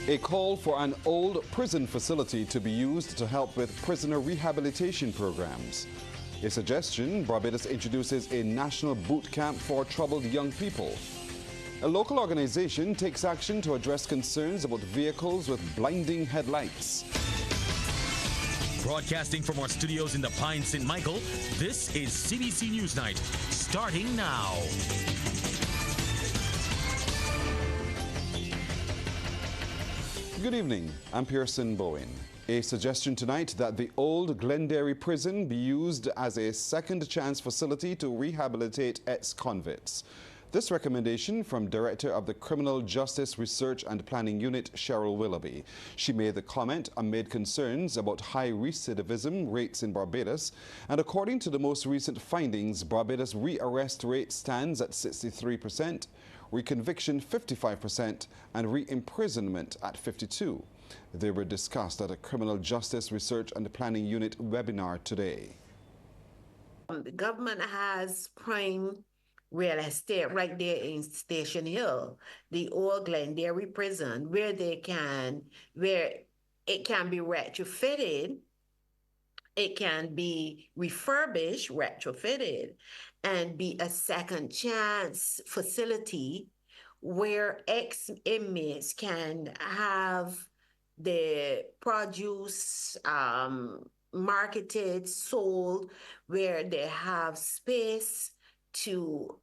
A call for an old prison facility to be used to help with prisoner rehabilitation programs. A suggestion: Barbados introduces a national boot camp for troubled young people. A local organization takes action to address concerns about vehicles with blinding headlights. Broadcasting from our studios in the Pine St. Michael, this is CBC NewsNight, starting now. Good evening, I'm Pearson Bowen. A suggestion tonight that the old Glenderry prison be used as a second chance facility to rehabilitate ex-convicts. This recommendation from Director of the Criminal Justice Research and Planning Unit, Cheryl Willoughby. She made the comment amid concerns about high recidivism rates in Barbados, and according to the most recent findings, Barbados re-arrest rate stands at 63%, reconviction 55%, and re-imprisonment at 52%. They were discussed at a Criminal Justice Research and Planning Unit webinar today. The government has prime real estate right there in Station Hill, the old Glenderry prison, where it can be retrofitted, it can be refurbished, retrofitted, and be a second chance facility where ex-inmates can have the produce marketed, sold, where they have space to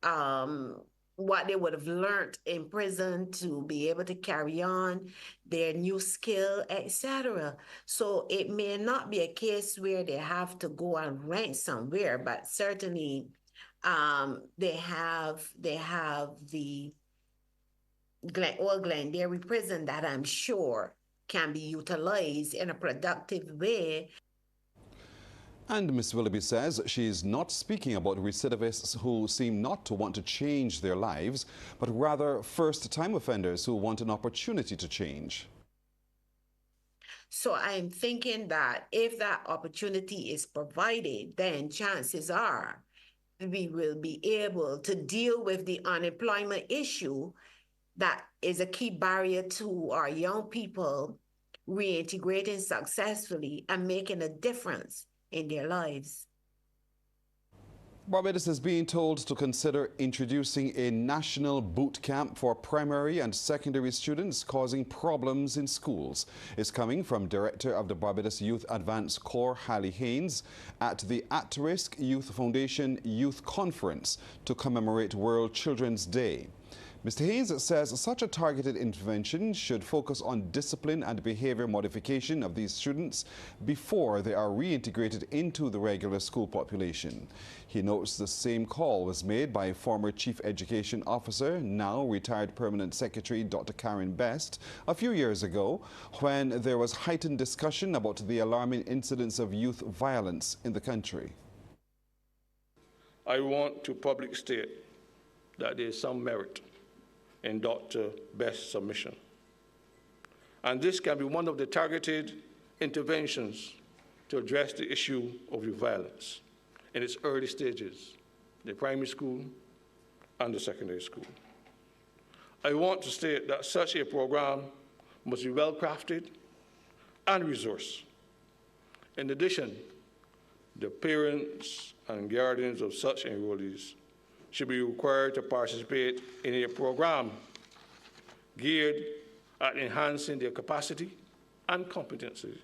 what they would have learned in prison to be able to carry on their new skill, etc. So it may not be a case where they have to go and rent somewhere, but certainly they have the old Glenderry prison that I'm sure can be utilized in a productive way. And Ms. Willoughby says she is not speaking about recidivists who seem not to want to change their lives, but rather first-time offenders who want an opportunity to change. So I'm thinking that if that opportunity is provided, then chances are we will be able to deal with the unemployment issue that is a key barrier to our young people reintegrating successfully and making a difference in their lives. Barbados is being told to consider introducing a national boot camp for primary and secondary students causing problems in schools. It's coming from Director of the Barbados Youth Advance Corps, Hallie Haynes, at the At-Risk Youth Foundation Youth Conference to commemorate World Children's Day. Mr. Haynes says such a targeted intervention should focus on discipline and behavior modification of these students before they are reintegrated into the regular school population. He notes the same call was made by former Chief Education Officer, now retired Permanent Secretary Dr. Karen Best, a few years ago when there was heightened discussion about the alarming incidence of youth violence in the country. I want to publicly state that there is some merit in Dr. Best's submission. And this can be one of the targeted interventions to address the issue of youth violence in its early stages, the primary school and the secondary school. I want to state that such a program must be well crafted and resourced. In addition, the parents and guardians of such enrollees should be required to participate in a program geared at enhancing their capacity and competency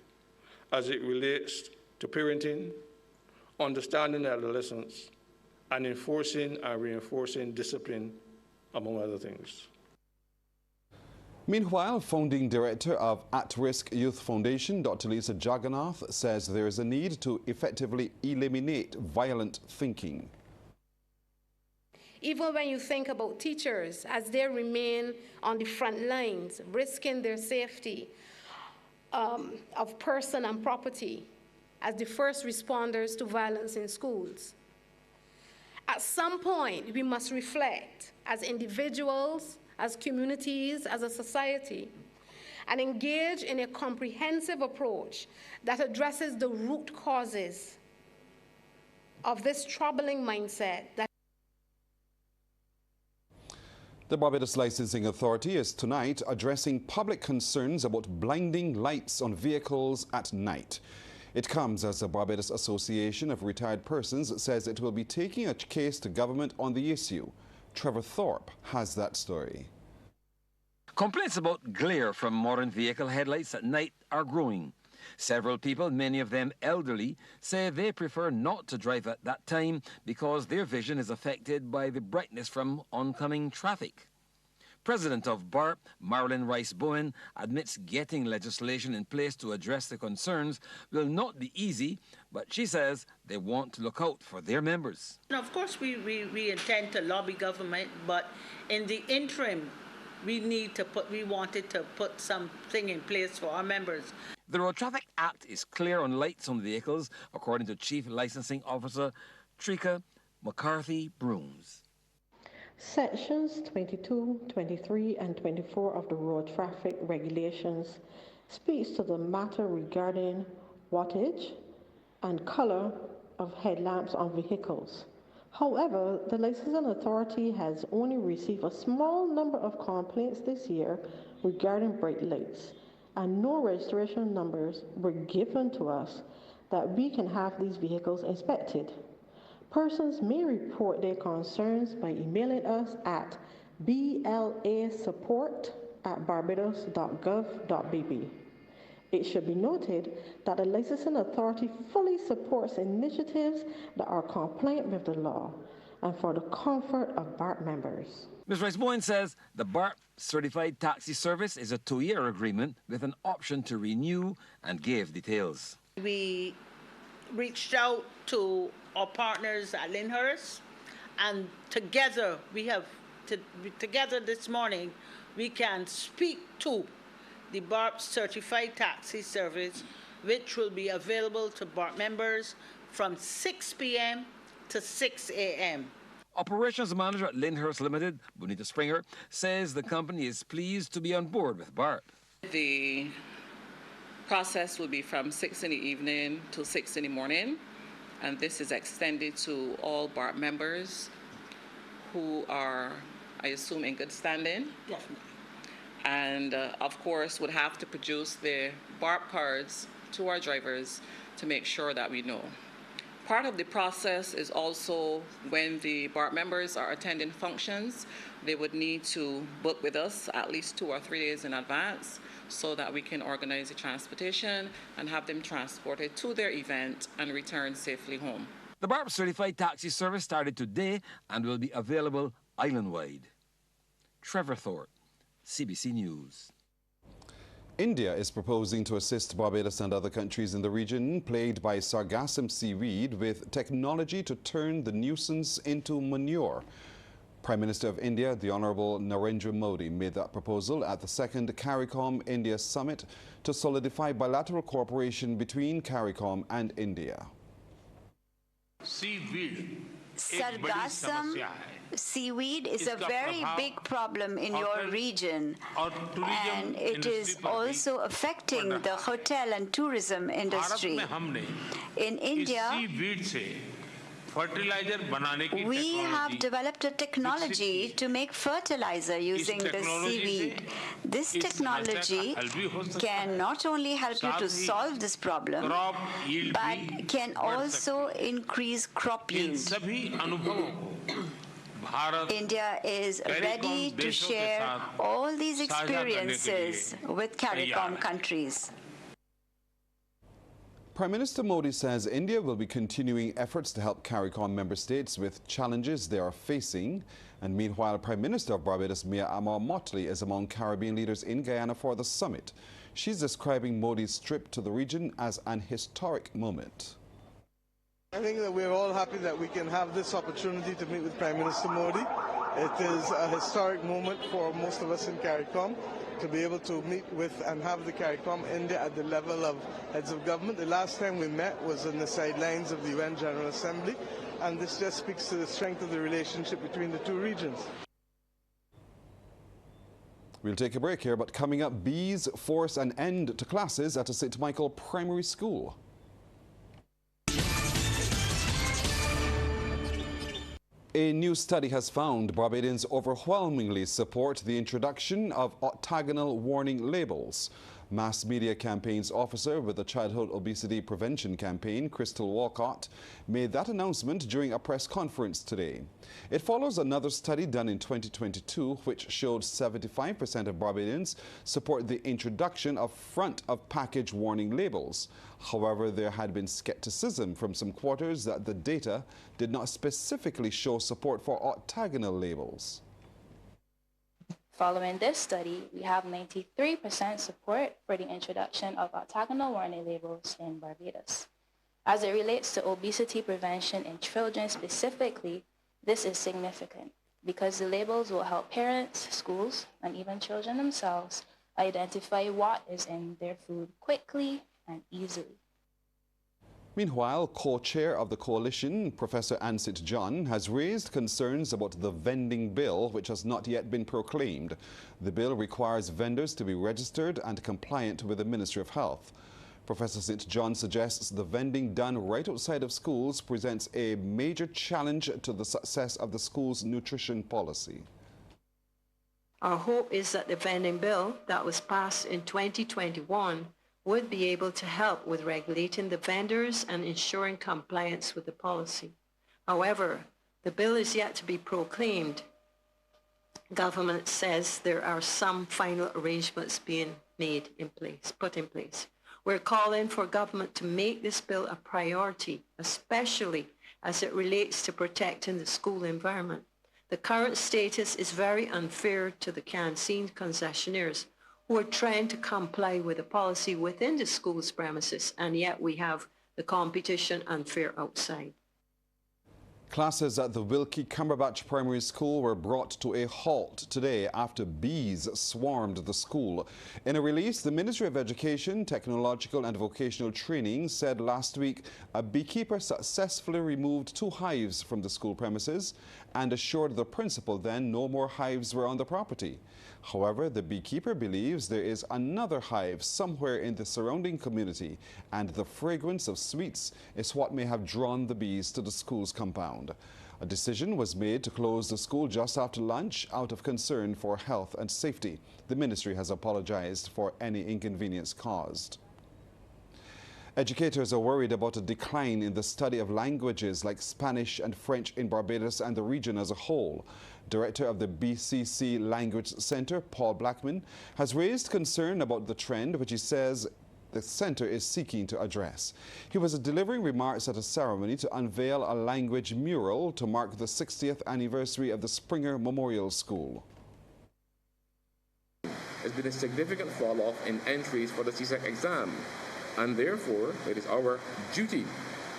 as it relates to parenting, understanding adolescence, and enforcing and reinforcing discipline, among other things. Meanwhile, founding director of At-Risk Youth Foundation, Dr. Lisa Jagannath, says there is a need to effectively eliminate violent thinking. Even when you think about teachers as they remain on the front lines, risking their safety of person and property as the first responders to violence in schools. At some point, we must reflect as individuals, as communities, as a society, and engage in a comprehensive approach that addresses the root causes of this troubling mindset that The Barbados Licensing Authority is tonight addressing public concerns about blinding lights on vehicles at night. It comes as the Barbados Association of Retired Persons says it will be taking a case to government on the issue. Trevor Thorpe has that story. Complaints about glare from modern vehicle headlights at night are growing. Several people, many of them elderly, say they prefer not to drive at that time because their vision is affected by the brightness from oncoming traffic. President of BARP, Marilyn Rice-Bowen, admits getting legislation in place to address the concerns will not be easy, but she says they want to look out for their members. Of course, we intend to lobby government, but in the interim, we wanted to put something in place for our members. The Road Traffic Act is clear on lights on vehicles, according to Chief Licensing Officer Trika McCarthy-Brooms. Sections 22, 23, and 24 of the Road Traffic Regulations speaks to the matter regarding wattage and color of headlamps on vehicles. However, the Licensing Authority has only received a small number of complaints this year regarding bright lights, and no registration numbers were given to us that we can have these vehicles inspected. Persons may report their concerns by emailing us at blasupport@barbados.gov.bb. It should be noted that the Licensing Authority fully supports initiatives that are compliant with the law and for the comfort of BARP members. Ms. Rice-Bowen says the BARP certified taxi service is a 2-year agreement with an option to renew and gave details. We reached out to our partners at Lyndhurst, and together together this morning we can speak to the BARP certified taxi service, which will be available to BARP members from 6 p.m. to 6 a.m. Operations Manager at Lyndhurst Limited, Bonita Springer, says the company is pleased to be on board with BARP. The process will be from 6 in the evening to 6 in the morning, and this is extended to all BARP members who are, I assume, in good standing. Definitely. And of course would have to produce their BARP cards to our drivers to make sure that we know. Part of the process is also when the BARP members are attending functions, they would need to book with us at least 2 or 3 days in advance so that we can organize the transportation and have them transported to their event and return safely home. The BARP certified taxi service started today and will be available island-wide. Trevor Thorpe, CBC News. India is proposing to assist Barbados and other countries in the region plagued by sargassum seaweed with technology to turn the nuisance into manure. Prime Minister of India, the Honorable Narendra Modi, made that proposal at the second CARICOM India Summit to solidify bilateral cooperation between CARICOM and India. Sargassum seaweed is a very big problem in your region, and it is also affecting the hotel and tourism industry. In India, we have developed a technology to make fertilizer using the seaweed. This technology can not only help you to solve this problem, but can also increase crop yield. India is ready to share all these experiences with CARICOM countries. Prime Minister Modi says India will be continuing efforts to help CARICOM member states with challenges they are facing. And meanwhile, Prime Minister of Barbados, Mia Amor Motley, is among Caribbean leaders in Guyana for the summit. She's describing Modi's trip to the region as an historic moment. I think that we're all happy that we can have this opportunity to meet with Prime Minister Modi. It is a historic moment for most of us in CARICOM to be able to meet with and have the CARICOM India at the level of heads of government. The last time we met was on the sidelines of the UN General Assembly, and this just speaks to the strength of the relationship between the two regions. We'll take a break here, but coming up, bees force an end to classes at a St. Michael primary school. A new study has found Barbadians overwhelmingly support the introduction of octagonal warning labels. Mass Media Campaigns Officer with the Childhood Obesity Prevention Campaign, Crystal Walcott, made that announcement during a press conference today. It follows another study done in 2022 which showed 75% of Barbadians support the introduction of front-of-package warning labels. However, there had been skepticism from some quarters that the data did not specifically show support for octagonal labels. Following this study, we have 93% support for the introduction of octagonal warning labels in Barbados. As it relates to obesity prevention in children specifically, this is significant because the labels will help parents, schools, and even children themselves identify what is in their food quickly and easily. Meanwhile, co-chair of the coalition, Professor Ansett John, has raised concerns about the Vending Bill, which has not yet been proclaimed. The bill requires vendors to be registered and compliant with the Ministry of Health. Professor St. John suggests the vending done right outside of schools presents a major challenge to the success of the school's nutrition policy. Our hope is that the Vending Bill that was passed in 2021 would be able to help with regulating the vendors and ensuring compliance with the policy. However, the bill is yet to be proclaimed. Government says there are some final arrangements being put in place. We're calling for government to make this bill a priority, especially as it relates to protecting the school environment. The current status is very unfair to the canteen concessionaires who are trying to comply with the policy within the school's premises, and yet we have the competition unfair outside. Classes at the Wilkie Cumberbatch Primary School were brought to a halt today after bees swarmed the school. In a release, the Ministry of Education, Technological and Vocational Training said last week a beekeeper successfully removed 2 hives from the school premises and assured the principal then no more hives were on the property. However, the beekeeper believes there is another hive somewhere in the surrounding community, and the fragrance of sweets is what may have drawn the bees to the school's compound. A decision was made to close the school just after lunch out of concern for health and safety. The ministry has apologized for any inconvenience caused. Educators are worried about a decline in the study of languages like Spanish and French in Barbados and the region as a whole. Director of the BCC Language Center, Paul Blackman, has raised concern about the trend, which he says the center is seeking to address. He was delivering remarks at a ceremony to unveil a language mural to mark the 60th anniversary of the Springer Memorial School. There's been a significant fall-off in entries for the CSEC exam, and therefore it is our duty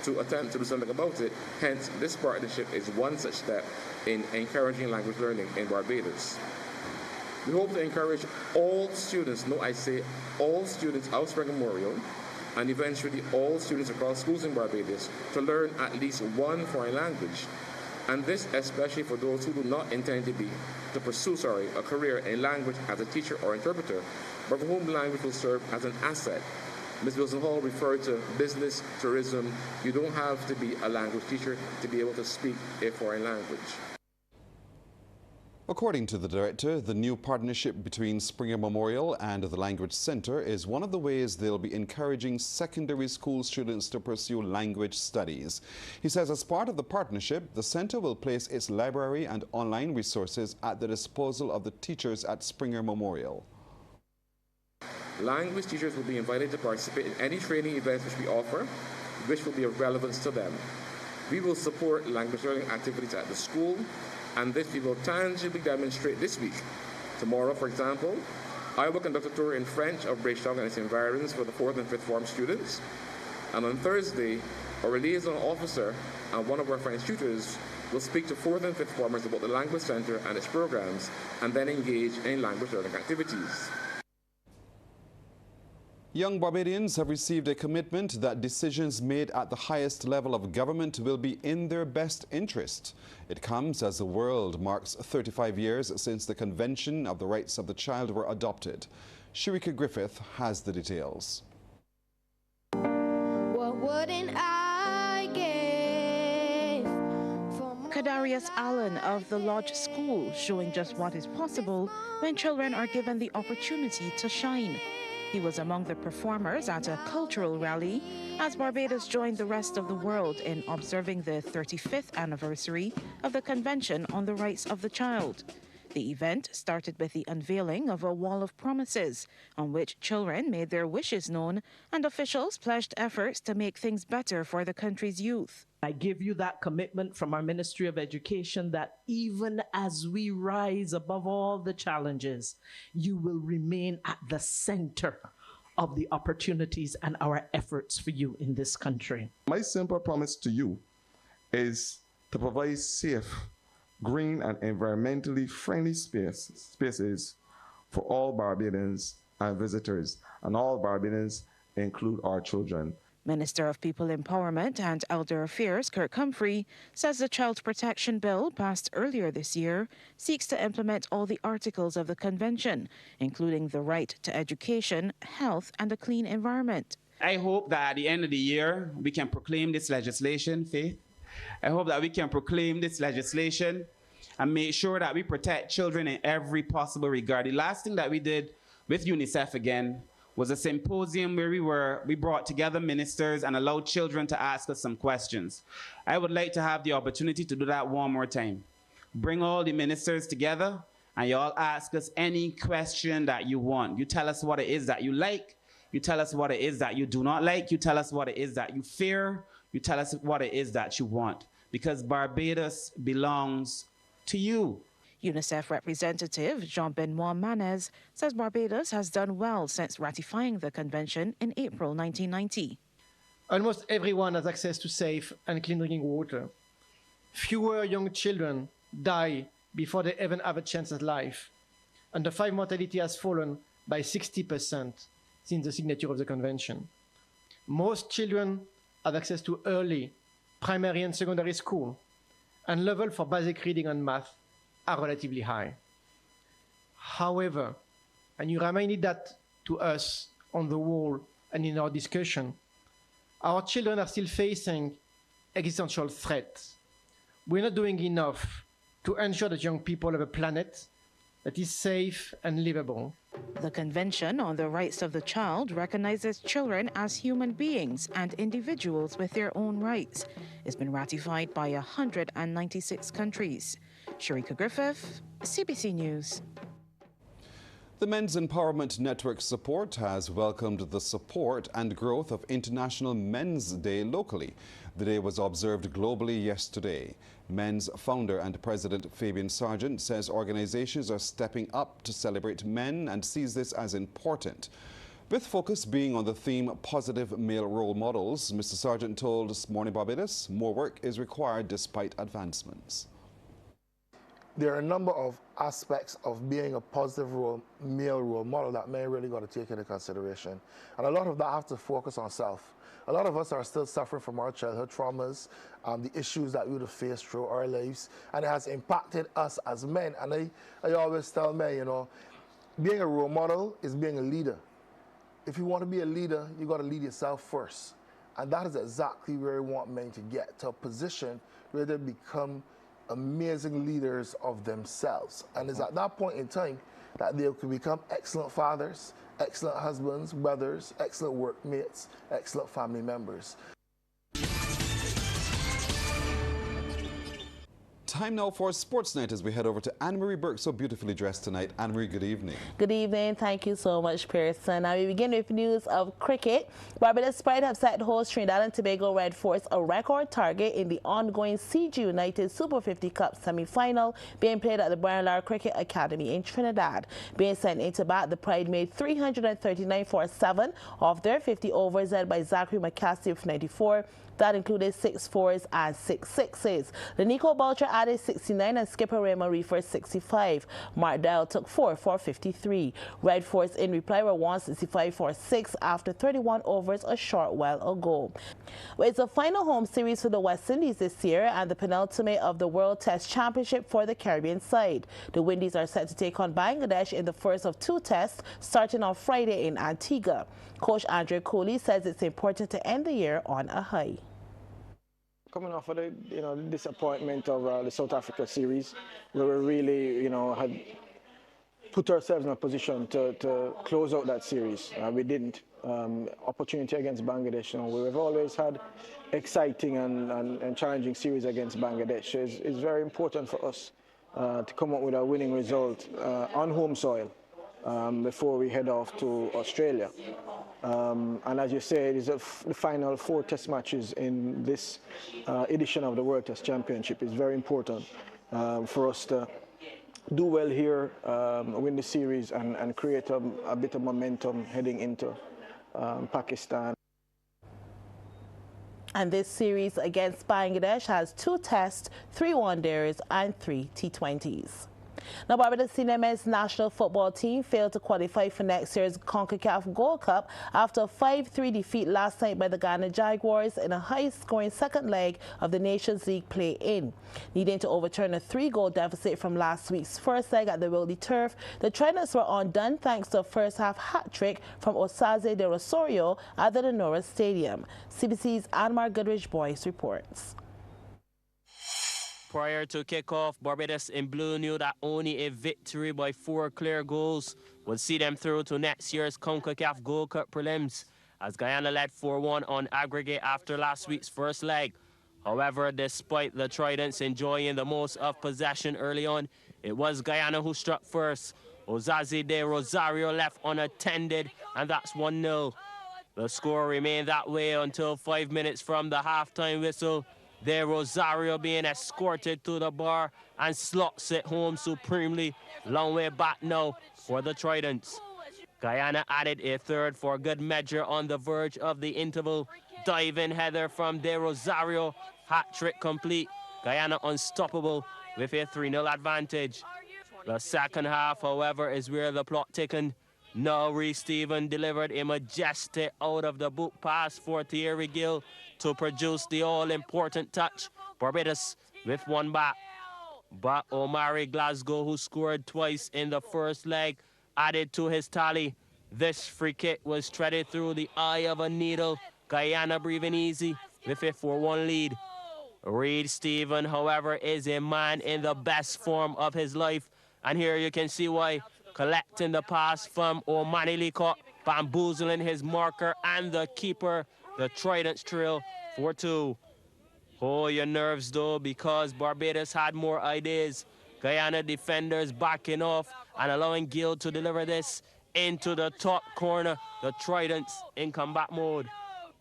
to attempt to do something about it. Hence, this partnership is one such step in encouraging language learning in Barbados. We hope to encourage all students, no, I say all students of Springer Memorial, and eventually all students across schools in Barbados to learn at least one foreign language. And this especially for those who do not intend to pursue a career in language as a teacher or interpreter, but for whom language will serve as an asset. Ms. Wilson Hall referred to business, tourism. You don't have to be a language teacher to be able to speak a foreign language. According to the director, the new partnership between Springer Memorial and the Language Center is one of the ways they'll be encouraging secondary school students to pursue language studies. He says as part of the partnership, the center will place its library and online resources at the disposal of the teachers at Springer Memorial. Language teachers will be invited to participate in any training events which we offer, which will be of relevance to them. We will support language learning activities at the school, and this we will tangibly demonstrate this week. Tomorrow, for example, I will conduct a tour in French of Bridgetown and its environs for the 4th and 5th form students. And on Thursday, our liaison officer and one of our French tutors will speak to 4th and 5th formers about the Language Center and its programs, and then engage in language learning activities. Young Barbadians have received a commitment that decisions made at the highest level of government will be in their best interest. It comes as the world marks 35 years since the Convention of the Rights of the Child were adopted. Sharika Griffith has the details. What wouldn't I give for Darius Allen of the Lodge School, showing just what is possible when children are given the opportunity to shine. He was among the performers at a cultural rally as Barbados joined the rest of the world in observing the 35th anniversary of the Convention on the Rights of the Child. The event started with the unveiling of a wall of promises on which children made their wishes known and officials pledged efforts to make things better for the country's youth. I give you that commitment from our Ministry of Education that even as we rise above all the challenges, you will remain at the center of the opportunities and our efforts for you in this country. My simple promise to you is to provide safe, green and environmentally friendly spaces for all Barbadians and visitors, and all Barbadians include our children. Minister of People Empowerment and Elder Affairs Kirk Humphrey says the Child Protection Bill passed earlier this year seeks to implement all the articles of the Convention, including the right to education, health and a clean environment. I hope that at the end of the year we can proclaim this legislation, Faith. I hope that we can proclaim this legislation and make sure that we protect children in every possible regard. The last thing that we did with UNICEF again was a symposium where we brought together ministers and allowed children to ask us some questions. I would like to have the opportunity to do that one more time. Bring all the ministers together and you all ask us any question that you want. You tell us what it is that you like. You tell us what it is that you do not like. You tell us what it is that you fear. You tell us what it is that you want. Because Barbados belongs to you. UNICEF representative Jean-Benoit Manez says Barbados has done well since ratifying the convention in April 1990. Almost everyone has access to safe and clean drinking water. Fewer young children die before they even have a chance at life. And the 5 mortality has fallen by 60% since the signature of the convention. Most children have access to early, primary and secondary school, and level for basic reading and math are relatively high. However, and you reminded that to us on the wall and in our discussion, our children are still facing existential threats. We're not doing enough to ensure that young people have a planet that is safe and livable. The Convention on the Rights of the Child recognizes children as human beings and individuals with their own rights. It's been ratified by 196 countries. Sharika Griffith, CBC News. The Men's Empowerment Network Support has welcomed the support and growth of International Men's Day locally. The day was observed globally yesterday. Men's founder and president Fabian Sargent says organizations are stepping up to celebrate men and sees this as important. With focus being on the theme positive male role models, Mr. Sargent told Morning Barbados more work is required despite advancements. There are a number of aspects of being a positive male role model that men really got to take into consideration. And a lot of that have to focus on self. A lot of us are still suffering from our childhood traumas, the issues that we would have faced through our lives, and it has impacted us as men. And I always tell men, you know, being a role model is being a leader. If you want to be a leader, you got to lead yourself first. And that is exactly where we want men to get, to a position where they become amazing leaders of themselves. And it's at that point in time that they can become excellent fathers, excellent husbands, brothers, excellent workmates, excellent family members. Time now for Sports Night as we head over to Anne-Marie Burke, so beautifully dressed tonight. Anne-Marie, good evening. Good evening. Thank you so much, Pearson. Now we begin with news of cricket. Barbados Pride have set host Trinidad and Tobago Red Force a record target in the ongoing CG United Super 50 Cup semi-final being played at the Brian Lara Cricket Academy in Trinidad. Being sent into bat, the Pride made 339 for 7 off their 50 overs led by Zachary McCasty with 94. That included 6 4s and 6 6s. Lenico Boucher added 69 and skipper Raymond Reefer 65. Mark Dell took 4 for 53. Red Force in reply were 165 for 6 after 31 overs a short while ago. Well, it's a final home series for the West Indies this year and the penultimate of the World Test Championship for the Caribbean side. The Windies are set to take on Bangladesh in the first of 2 tests starting on Friday in Antigua. Coach Andre Cooley says it's important to end the year on a high. coming off of the disappointment of the South Africa series, where we really had put ourselves in a position to close out that series. We didn't. Opportunity against Bangladesh. We've always had exciting and challenging series against Bangladesh. It's very important for us to come up with a winning result on home soil before we head off to Australia. And as you say, it is the final 4 test matches in this edition of the World Test Championship. It's very important for us to do well here, win the series, and create a bit of momentum heading into Pakistan. And this series against Bangladesh has 2 tests, 3 one-dayers, and 3 T20s. Now, Barbados senior men's national football team failed to qualify for next year's CONCACAF Gold Cup after a 5-3 defeat last night by the Ghana Jaguars in a high-scoring second leg of the Nations League play-in. Needing to overturn a 3-goal deficit from last week's first leg at the Wildy Turf, the Tridents were undone thanks to a first-half hat-trick from Osaze de Rosario at the Lenora Stadium. CBC's Anmar Goodrich-Boyce reports. Prior to kickoff, Barbados in blue knew that only a victory by 4 clear goals would see them through to next year's CONCACAF Gold Cup prelims, as Guyana led 4-1 on aggregate after last week's first leg. However, despite the Tridents enjoying the most of possession early on, it was Guyana who struck first. Osaze de Rosario left unattended, and that's 1-0. The score remained that way until 5 minutes from the halftime whistle. There, Rosario being escorted to the bar and slots it home supremely. Long way back now for the Tridents. Guyana added a third for good measure on the verge of the interval. Diving header from De Rosario, hat-trick complete. Guyana unstoppable with a 3-0 advantage. The second half, however, is where the plot thickened. Now Reece Stephen delivered a majestic out-of-the-boot pass for Thierry Gill to produce the all-important touch. Barbados with 1 back. But Omari Glasgow, who scored twice in the first leg, added to his tally. This free kick was threaded through the eye of a needle. Guyana breathing easy with a 4-1 lead. Reece Stephen, however, is a man in the best form of his life. And here you can see why. Collecting the pass from Omani Likot, bamboozling his marker and the keeper. The Tridents trail 4-2. Hold your nerves though, because Barbados had more ideas. Guyana defenders backing off and allowing Gill to deliver this into the top corner. The Tridents in combat mode.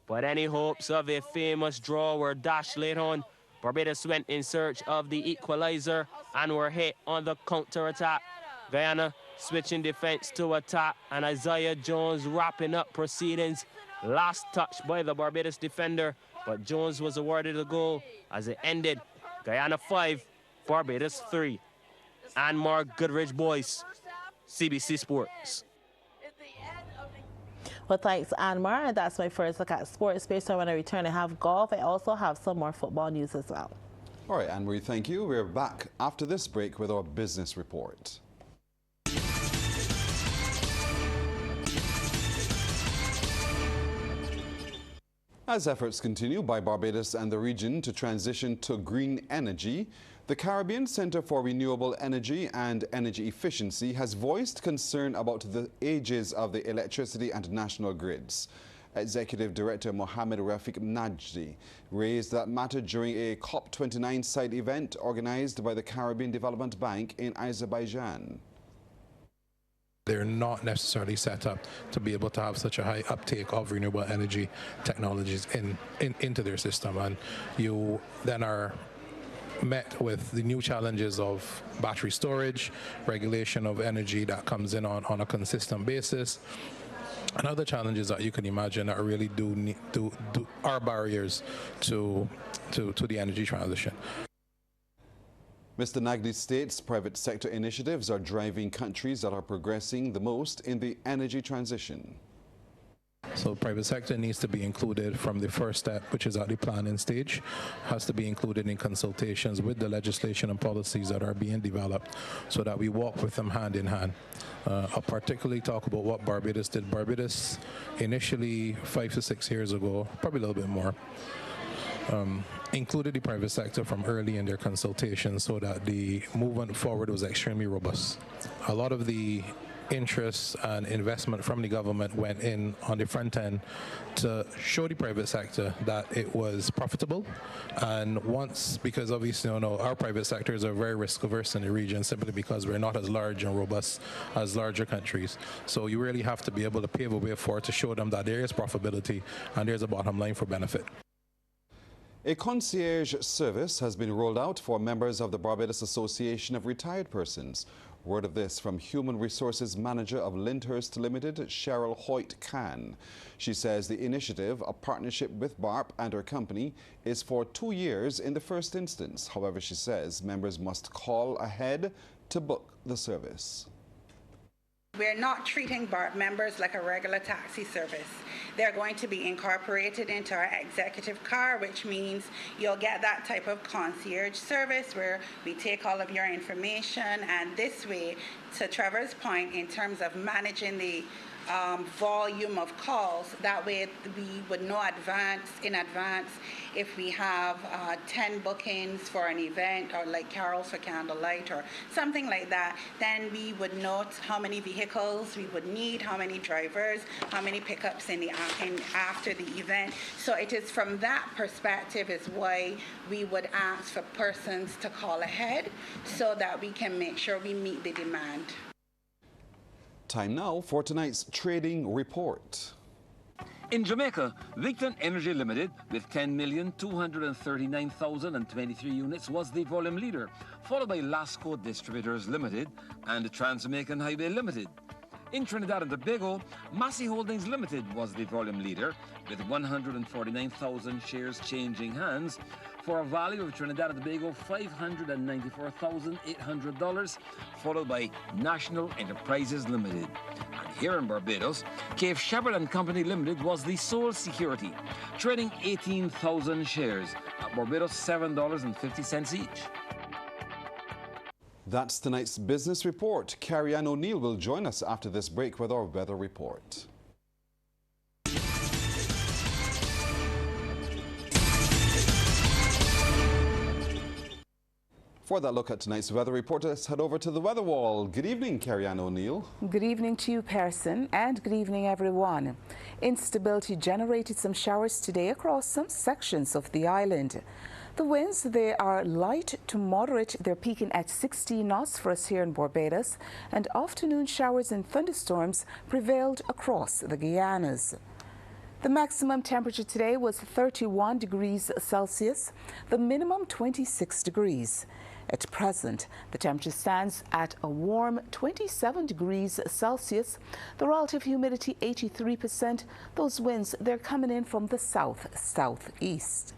But any hopes of a famous draw were dashed late on. Barbados went in search of the equalizer and were hit on the counter-attack. Guyana switching defense to attack, and Isaiah Jones wrapping up proceedings. Last touch by the Barbados defender, but Jones was awarded a goal as it ended. Guyana 5, Barbados 3. Anmar Goodrich-Boyce, CBC Sports. Well, thanks, Anmar. And that's my first look at sports space. So when I return, I have golf. I also have some more football news as well. All right, Anne-Marie, thank you. We're back after this break with our business report. As efforts continue by Barbados and the region to transition to green energy, the Caribbean Center for Renewable Energy and Energy Efficiency has voiced concern about the ages of the electricity and national grids. Executive Director Mohammed Rafiq Najdi raised that matter during a COP29 side event organized by the Caribbean Development Bank in Azerbaijan. They're not necessarily set up to be able to have such a high uptake of renewable energy technologies into their system, and you then are met with the new challenges of battery storage, regulation of energy that comes in on a consistent basis, and other challenges that you can imagine that really are barriers to the energy transition. Mr. Nagdi states private sector initiatives are driving countries that are progressing the most in the energy transition. So private sector needs to be included from the first step, which is at the planning stage, has to be included in consultations with the legislation and policies that are being developed so that we walk with them hand in hand. I'll particularly talk about what Barbados did. Barbados initially 5 to 6 years ago, probably a little bit more, included the private sector from early in their consultation so that the movement forward was extremely robust. A lot of the interest and investment from the government went in on the front end to show the private sector that it was profitable. And once, because obviously, our private sectors are very risk averse in the region simply because we're not as large and robust as larger countries. So you really have to be able to pave a way forward to show them that there is profitability and there's a bottom line for benefit. A concierge service has been rolled out for members of the Barbados Association of Retired Persons. Word of this from Human Resources Manager of Lyndhurst Limited, Cheryl Hoyt-Can. She says the initiative, a partnership with BARP and her company, is for 2 years in the first instance. However, she says members must call ahead to book the service. We're not treating BARP members like a regular taxi service. They're going to be incorporated into our executive car, which means you'll get that type of concierge service where we take all of your information, and this way, to Trevor's point, in terms of managing the volume of calls, that way we would know in advance if we have 10 bookings for an event, or like Carols for Candlelight or something like that, then we would note how many vehicles we would need, how many drivers, how many pickups after the event. So it is from that perspective is why we would ask for persons to call ahead so that we can make sure we meet the demand. Time now for tonight's trading report. In Jamaica, Victon Energy Limited, with 10,239,023 units, was the volume leader, followed by Lasco Distributors Limited and Trans-American Highway Limited. In Trinidad and Tobago, Massey Holdings Limited was the volume leader, with 149,000 shares changing hands, for a value of Trinidad and Tobago $594,800, followed by National Enterprises Limited. And here in Barbados, Cave Shepherd and Company Limited was the sole security, trading 18,000 shares at Barbados $7.50 each. That's tonight's business report. Carrie Ann O'Neill will join us after this break with our weather report. For that look at tonight's weather report, let's head over to the weather wall. Good evening, Carrie Ann O'Neill. Good evening to you, Pearson, and good evening, everyone. Instability generated some showers today across some sections of the island. The winds, they are light to moderate. They're peaking at 16 knots for us here in Barbados, and afternoon showers and thunderstorms prevailed across the Guianas. The maximum temperature today was 31 degrees Celsius, the minimum 26 degrees. At present, the temperature stands at a warm 27 degrees Celsius, the relative humidity 83%. Those winds, they're coming in from the south-southeast.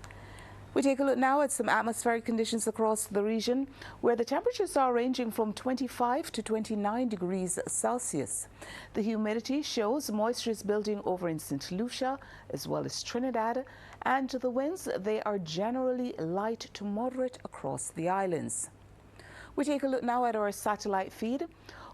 We take a look now at some atmospheric conditions across the region, where the temperatures are ranging from 25 to 29 degrees Celsius. The humidity shows moisture is building over in St. Lucia as well as Trinidad, and the winds, they are generally light to moderate across the islands. We take a look now at our satellite feed,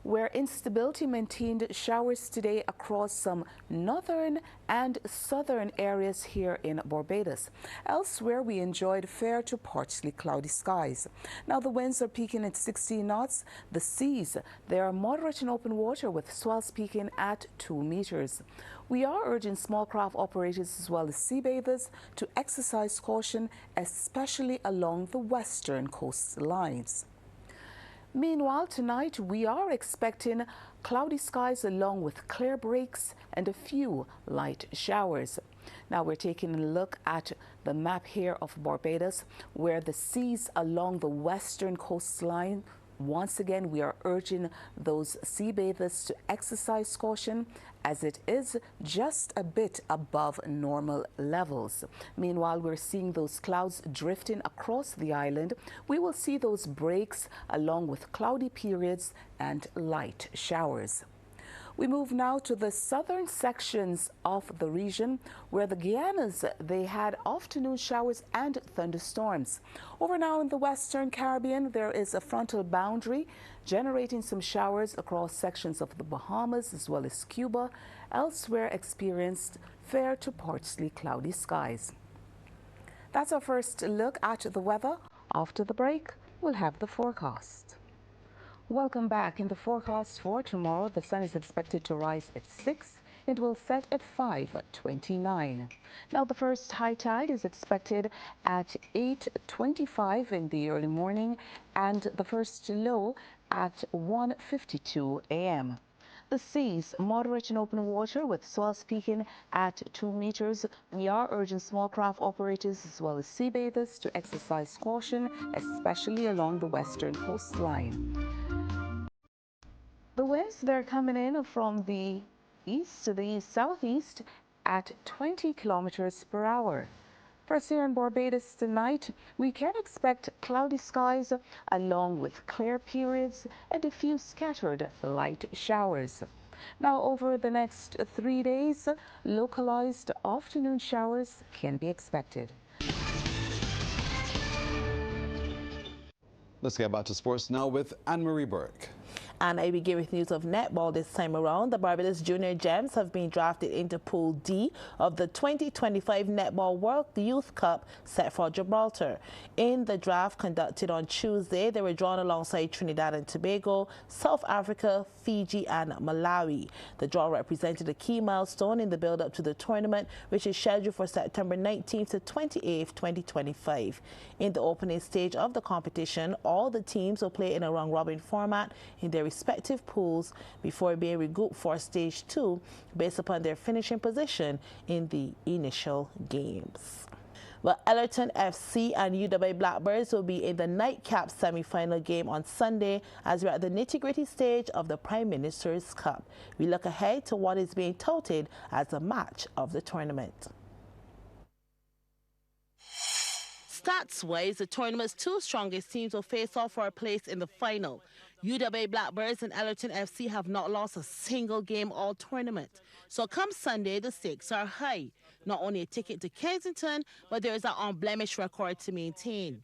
where instability maintained showers today across some northern and southern areas here in Barbados. Elsewhere, we enjoyed fair to partly cloudy skies. Now, the winds are peaking at 16 knots. The seas, they are moderate in open water with swells peaking at 2 meters. We are urging small craft operators as well as sea bathers to exercise caution, especially along the western coastlines. Meanwhile, tonight we are expecting cloudy skies along with clear breaks and a few light showers. Now we're taking a look at the map here of Barbados, where the seas along the western coastline, once again we are urging those sea bathers to exercise caution, as it is just a bit above normal levels. Meanwhile, we're seeing those clouds drifting across the island. We will see those breaks along with cloudy periods and light showers. We move now to the southern sections of the region, where the Guianas, they had afternoon showers and thunderstorms. Over now in the Western Caribbean, there is a frontal boundary generating some showers across sections of the Bahamas as well as Cuba. Elsewhere experienced fair to partly cloudy skies. That's our first look at the weather. After the break, we'll have the forecast. Welcome back. In the forecast for tomorrow, the sun is expected to rise at 6. It will set at 5:29. Now, the first high tide is expected at 8:25 in the early morning and the first low at 1:52 a.m. The seas moderate in open water with swells peaking at 2 meters. We are urging small craft operators as well as sea bathers to exercise caution, especially along the western coastline. The winds, they're coming in from the east to the southeast at 20 kilometers per hour. First, here in Barbados tonight, we can expect cloudy skies along with clear periods and a few scattered light showers. Now, over the next 3 days, localized afternoon showers can be expected. Let's get back to sports now with Anne-Marie Burke. And I begin with news of netball this time around. The Barbados Junior Gems have been drafted into Pool D of the 2025 Netball World Youth Cup set for Gibraltar. In the draft conducted on Tuesday, they were drawn alongside Trinidad and Tobago, South Africa, Fiji and Malawi. The draw represented a key milestone in the build-up to the tournament, which is scheduled for September 19th to 28th, 2025. In the opening stage of the competition, all the teams will play in a round-robin format in their respective pools before being regrouped for stage 2 based upon their finishing position in the initial games. Well, Ellerton FC and UW Blackbirds will be in the nightcap semi-final game on Sunday as we're at the nitty-gritty stage of the Prime Minister's Cup. We look ahead to what is being touted as the match of the tournament. Stats-wise, the tournament's 2 strongest teams will face off for a place in the final. UW Blackbirds and Ellerton FC have not lost a single game all tournament. So come Sunday, the stakes are high. Not only a ticket to Kensington, but there is an unblemished record to maintain.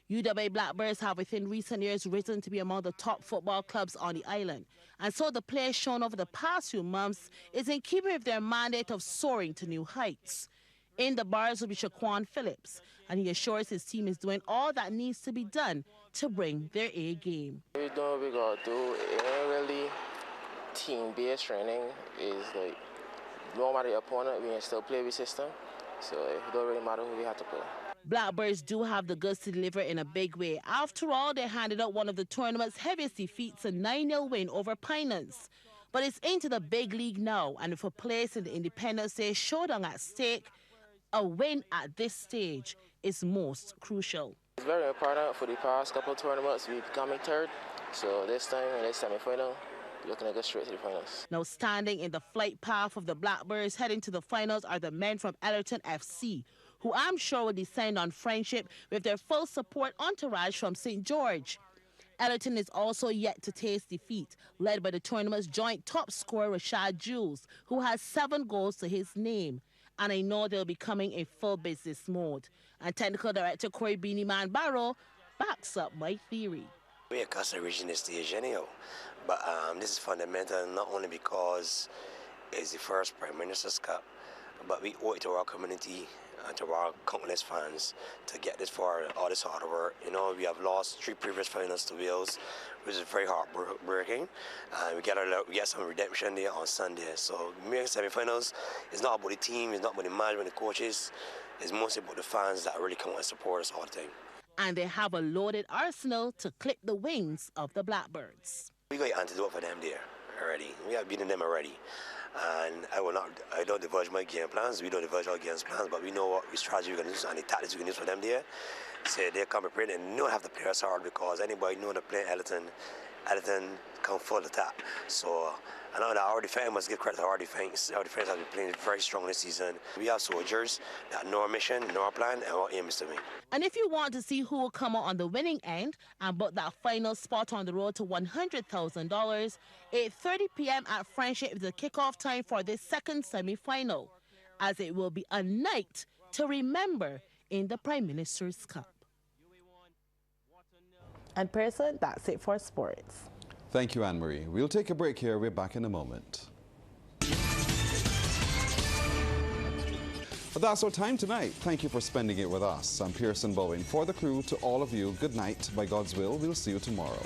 UW Blackbirds have within recent years risen to be among the top football clubs on the island. And so the play shown over the past few months is in keeping with their mandate of soaring to new heights. In the bars will be Shaquan Phillips, and he assures his team is doing all that needs to be done to bring their A game. We do what we gotta do. It ain't really team-based training. It's like, no matter the opponent, we can still play with system. So it don't really matter who we have to play. Blackbirds do have the goods to deliver in a big way. After all, they handed out one of the tournament's heaviest defeats, a 9-0 win over Pinans. But it's into the big league now, and with a place in the Independence Day showdown at stake, a win at this stage is most crucial. It's very important. For the past couple of tournaments, we've coming third. So this time in this semi-final, looking to go straight to the finals. Now standing in the flight path of the Blackbirds heading to the finals are the men from Ellerton FC, who I'm sure will descend on friendship with their full support entourage from St. George. Ellerton is also yet to taste defeat, led by the tournament's joint top scorer Rashad Jules, who has 7 goals to his name. And I know they'll be coming in full business mode. And Technical Director Corey Beanie Man Barrow backs up my theory. We are constantly reaching this stage anyhow, but this is fundamental not only because it's the first Prime Minister's Cup, but we owe it to our community and to our countless fans to get this far, all this hard work. You know, we have lost 3 previous finals to Wales, which is very heartbreaking. We get some redemption there on Sunday. So making semi-finals is not about the team, it's not about the management, the coaches. It's mostly about the fans that really come out and support us all the time. And they have a loaded arsenal to clip the wings of the Blackbirds. We got an antidote for them there already. We have beaten them already. And I don't divulge my game plans, we don't divulge our game plans, but we know what strategy we're going to use and the tactics we can use for them there. So they come prepared and don't have to play us hard because anybody know that play Ellerton come full attack. So I know that our defense must give credit to our defense. Our defense has been playing very strong this season. We have soldiers that know our mission, know our plan, and our aim is to win. And if you want to see who will come out on the winning end and book that final spot on the road to $100,000, 8:30 p.m. at Friendship is the kickoff time for this second semi-final, as it will be a night to remember in the Prime Minister's Cup. And person, that's it for sports. Thank you, Anne-Marie. We'll take a break here. We're back in a moment. that's our time tonight. Thank you for spending it with us. I'm Pearson Bowen. For the crew, to all of you, good night. By God's will, we'll see you tomorrow.